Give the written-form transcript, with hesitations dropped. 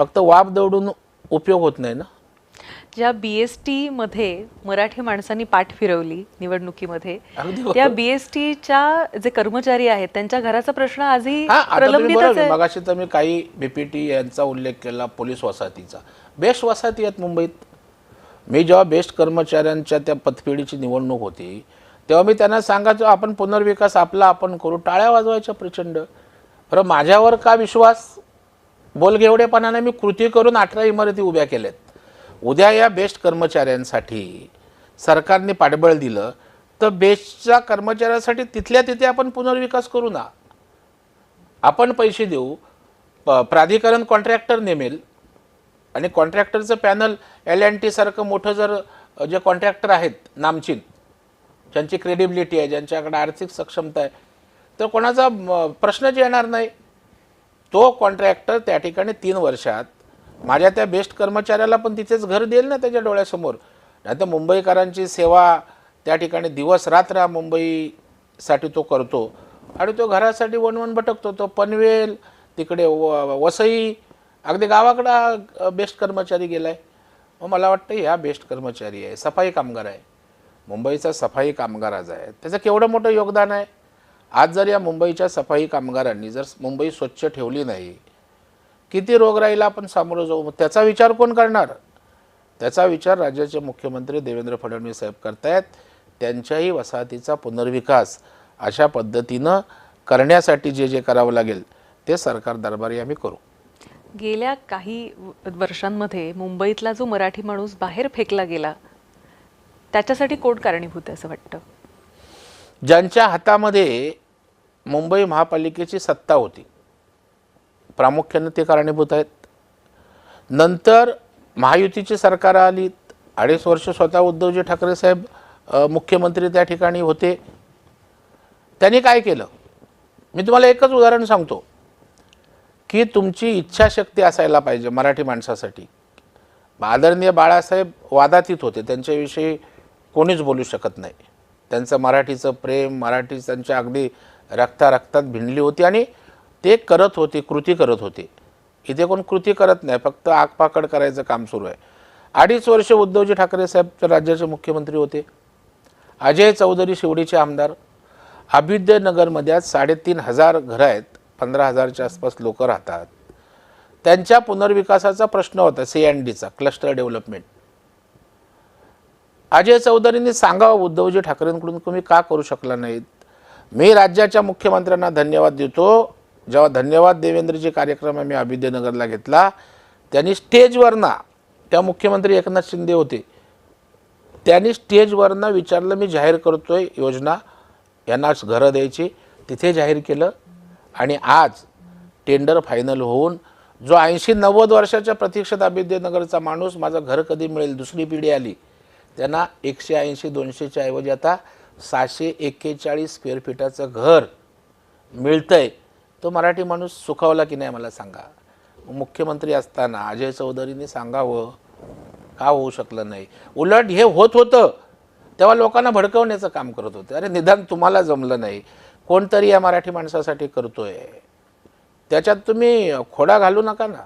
फक्त वाप दौडून उपयोग होत नाही ना. ज्या BST मध्ये मराठी माणसांनी पाठ फिरवली निवडणुकीमध्ये, अगदी त्या बरोबर. BSTच्या जे कर्मचारी आहेत त्यांच्या घराचा प्रश्न आजही हा, आता तुम्ही प्रलंबितच बरोबर, आहे. मगाशी तर मी काही BPT यांचा उल्लेख केला, पोलीस वसाहतीचा. बेस्ट वसाहती आहेत मुंबईत. मी जेव्हा बेस्ट कर्मचाऱ्यांच्या त्या पतपेढीची निवडणूक होती तेव्हा मी त्यांना सांगायचो आपण पुनर्विकास आपला आपण करू, टाळ्या वाजवायच्या प्रचंड. बरं, माझ्यावर का विश्वास? बोलगेवढेपणाने मी कृती करून 18 इमारती उभ्या केल्यात. उद्या या बेस्ट कर्मचाऱ्यांसाठी सरकारने पाठबळ दिलं तर बेस्टच्या कर्मचाऱ्यांसाठी तिथल्या तिथे आपण पुनर्विकास करू ना. आपण पैसे देऊ, प्राधिकरण कॉन्ट्रॅक्टर नेमेल आणि कॉन्ट्रॅक्टरचं पॅनल L&T सारखं मोठं जर जे कॉन्ट्रॅक्टर आहेत नामचीन, ज्यांची क्रेडिबिलिटी आहे, ज्यांच्याकडे आर्थिक सक्षमता आहे, तर कोणाचा प्रश्नच येणार नाही. तो कॉन्ट्रॅक्टर त्या ठिकाणी 3 वर्षात माझ्या त्या बेस्ट कर्मचाऱ्याला पण तिथेच घर देईल ना त्याच्या डोळ्यासमोर. नाही तर मुंबईकरांची सेवा त्या ठिकाणी दिवस रात्र मुंबईसाठी तो करतो आणि तो घरासाठी वणवण भटकतो. तो पनवेल, तिकडे वसई, अगदी गावाकडं बेस्ट कर्मचारी गेलाय. मग मला वाटतं ह्या बेस्ट कर्मचारी आहे, सफाई कामगार आहे, मुंबईचा सफाई कामगार आज आहे, त्याचं केवढं मोठं योगदान आहे. आज जर या मुंबईच्या सफाई कामगारांनी जर मुंबई स्वच्छ ठेवली नाही, किती रोगराईला आपण सामोरं जाऊ? मग त्याचा विचार कोण करणार? त्याचा विचार राज्याचे मुख्यमंत्री देवेंद्र फडणवीस साहेब करतायत. त्यांच्याही वसाहतीचा पुनर्विकास अशा पद्धतीनं करण्यासाठी जे जे करावं लागेल ते सरकार दरबारी आम्ही करू. गेल्या काही वर्षांमध्ये मुंबईतला जो मराठी माणूस बाहेर फेकला गेला त्याच्यासाठी कोण कारणीभूत आहे असं वाटतं? ज्यांच्या हातामध्ये मुंबई महापालिकेची सत्ता होती, प्रामुख्याने ते कारणीभूत आहेत. नंतर महायुतीची सरकार आली, 2.5 वर्ष स्वतः उद्धवजी ठाकरे साहेब मुख्यमंत्री त्या ठिकाणी होते. त्यांनी काय केलं? मी तुम्हाला एकच उदाहरण सांगतो की तुमची इच्छाशक्ती असायला पाहिजे मराठी माणसासाठी. आदरणीय बाळासाहेब वादातीत होते, त्यांच्याविषयी कोणीच बोलू शकत नाही. त्यांचं मराठीचं प्रेम, मराठी त्यांच्या अगदी रक्तात भिनली होती आणि ते करत होते, कृती करत होते. इथे कोण कृती करत नाही, फक्त आगपाकड करायचं काम सुरू आहे. 2.5 वर्ष उद्धवजी ठाकरे साहेब राज्याचे मुख्यमंत्री होते. अजय चौधरी शिवडीचे आमदार. अभ्युदयनगरमध्ये आज 3,500 घरं आहेत, 15,000च्या आसपास लोक राहतात. त्यांच्या पुनर्विकासाचा प्रश्न होता, C&Dचा, क्लस्टर डेव्हलपमेंट. अजय चौधरींनी सांगावं उद्धवजी ठाकरेंकडून तुम्ही का करू शकला नाहीत? मी राज्याच्या मुख्यमंत्र्यांना धन्यवाद देतो. जेव्हा धन्यवाद देवेंद्रजी कार्यक्रम आम्ही अभ्युदयनगरला घेतला, त्यांनी स्टेजवरनं, त्या मुख्यमंत्री एकनाथ शिंदे होते, त्यांनी स्टेजवरनं विचारलं मी जाहीर करतोय योजना, यांनाच घरं द्यायची. तिथे जाहीर केलं आणि आज टेंडर फायनल होऊन जो 80-90 वर्षाच्या प्रतीक्षेत अभ्युदयनगरचा माणूस माझं घर कधी मिळेल, दुसरी पिढी आली, त्यांना 180-200च्या ऐवजी आता 741 स्क्वेअर फीटाचं घर मिळतंय. तो मराठी माणूस सुखावला की नाही मला सांगा. मुख्यमंत्री असताना अजय चौधरींनी सांगावं, का होऊ शकलं नाही? उलट हे होत होतं तेव्हा लोकांना भडकवण्याचं काम करत होते. अरे निदान तुम्हाला जमलं नाही, कोणतरी या मराठी माणसासाठी करतोय, त्याच्यात तुम्ही खोडा घालू नका ना.